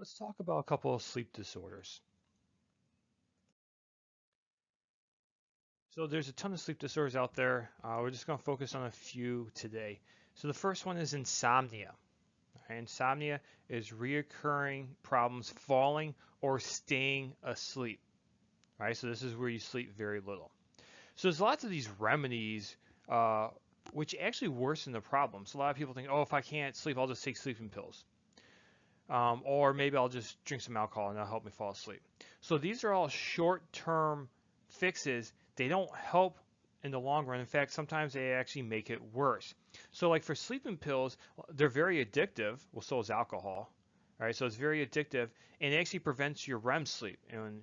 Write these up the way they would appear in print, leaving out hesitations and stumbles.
Let's talk about a couple of sleep disorders. So there's a ton of sleep disorders out there. We're just going to focus on a few today. So the first one is insomnia. Insomnia is reoccurring problems falling or staying asleep. Right? So this is where you sleep very little. So there's lots of these remedies uh, which actually worsen the problem. So a lot of people think, oh, if I can't sleep, I'll just take sleeping pills. Or maybe I'll just drink some alcohol and that'll help me fall asleep. So these are all short-term fixes. They don't help in the long run. In fact, sometimes they actually make it worse. So like for sleeping pills, they're very addictive. Well, so is alcohol. All right, so it's very addictive, and it actually prevents your REM sleep. And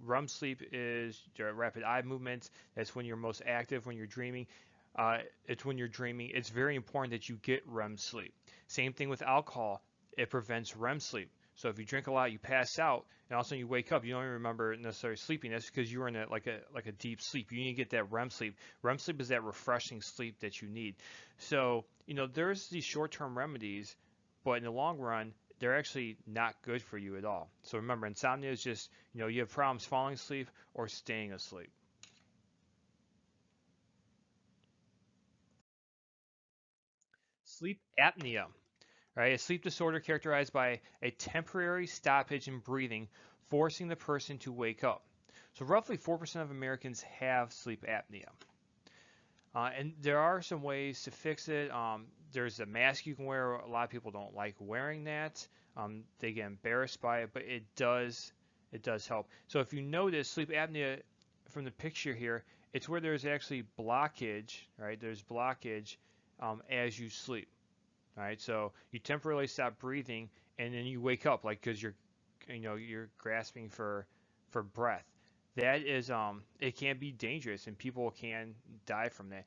REM sleep is your rapid eye movements. That's when you're most active, when you're dreaming. It's when you're dreaming. It's very important that you get REM sleep. Same thing with alcohol. It prevents REM sleep. So if you drink a lot, you pass out, and all of a sudden you wake up, you don't even remember necessarily sleeping. That's because you were in a deep sleep. You need to get that REM sleep. REM sleep is that refreshing sleep that you need. So there's these short-term remedies, but in the long run, they're actually not good for you at all. So remember, insomnia is just you have problems falling asleep or staying asleep. Sleep apnea. Right? A sleep disorder characterized by a temporary stoppage in breathing, forcing the person to wake up. So roughly 4% of Americans have sleep apnea. And there are some ways to fix it. There's a mask you can wear. A lot of people don't like wearing that. They get embarrassed by it, but it does help. So if you notice sleep apnea from the picture here, it's where there's actually blockage, right? There's blockage as you sleep. All right, so you temporarily stop breathing, and then you wake up, like because you're grasping for breath. That is it can be dangerous, and people can die from that.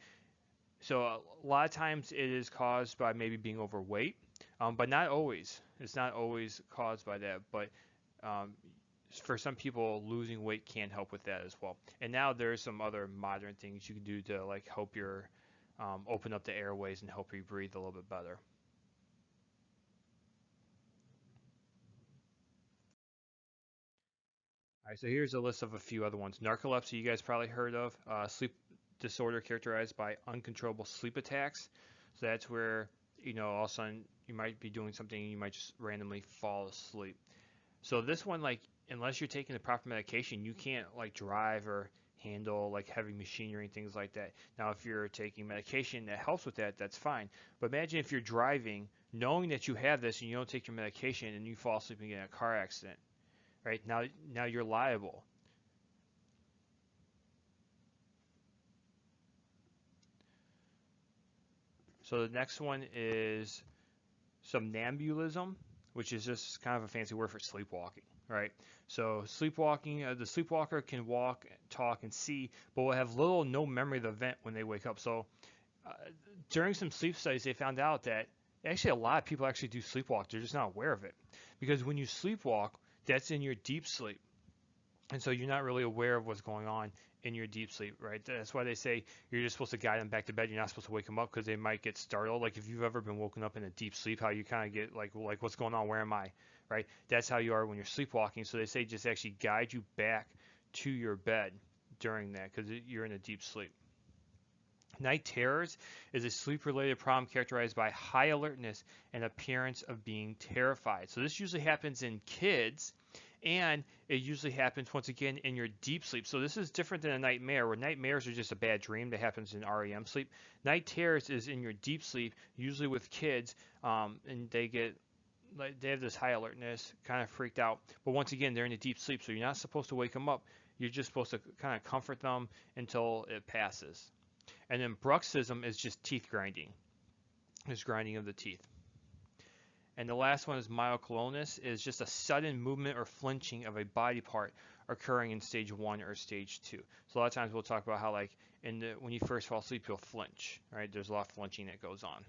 So a lot of times it is caused by maybe being overweight, but not always. It's not always caused by that, but um, for some people, losing weight can help with that as well. And now there's some other modern things you can do to like help your open up the airways and help you breathe a little bit better. All right, so here's a list of a few other ones. Narcolepsy, you guys probably heard of. Sleep disorder characterized by uncontrollable sleep attacks. So that's where, all of a sudden you might be doing something and you might just randomly fall asleep. So this one, like, unless you're taking the proper medication, you can't like drive or handle like heavy machinery and things like that. Now, if you're taking medication that helps with that, that's fine. But imagine if you're driving, knowing that you have this and you don't take your medication and you fall asleep and get in a car accident, right? Now you're liable. So the next one is somnambulism, which is just kind of a fancy word for sleepwalking, right? So sleepwalking, the sleepwalker can walk, talk, and see, but will have little or no memory of the event when they wake up. So uh, during some sleep studies, they found out that actually a lot of people actually do sleepwalk. They're just not aware of it, because when you sleepwalk, that's in your deep sleep. And so you're not really aware of what's going on in your deep sleep, right? That's why they say you're just supposed to guide them back to bed. You're not supposed to wake them up because they might get startled. Like if you've ever been woken up in a deep sleep, how you kind of get like what's going on? Where am I? Right? That's how you are when you're sleepwalking. So they say just actually guide you back to your bed during that because you're in a deep sleep. Night terrors is a sleep-related problem characterized by high alertness and appearance of being terrified. So this usually happens in kids, and it usually happens once again in your deep sleep. So this is different than a nightmare, where nightmares are just a bad dream that happens in REM sleep. Night terrors is in your deep sleep, usually with kids, and they have this high alertness, kind of freaked out. But once again, they're in a deep sleep, so you're not supposed to wake them up. You're just supposed to kind of comfort them until it passes. And then bruxism is just teeth grinding. It's grinding of the teeth. And the last one is myoclonus, is just a sudden movement or flinching of a body part occurring in stage 1 or stage 2. So a lot of times we'll talk about how like when you first fall asleep you'll flinch, right? There's a lot of flinching that goes on.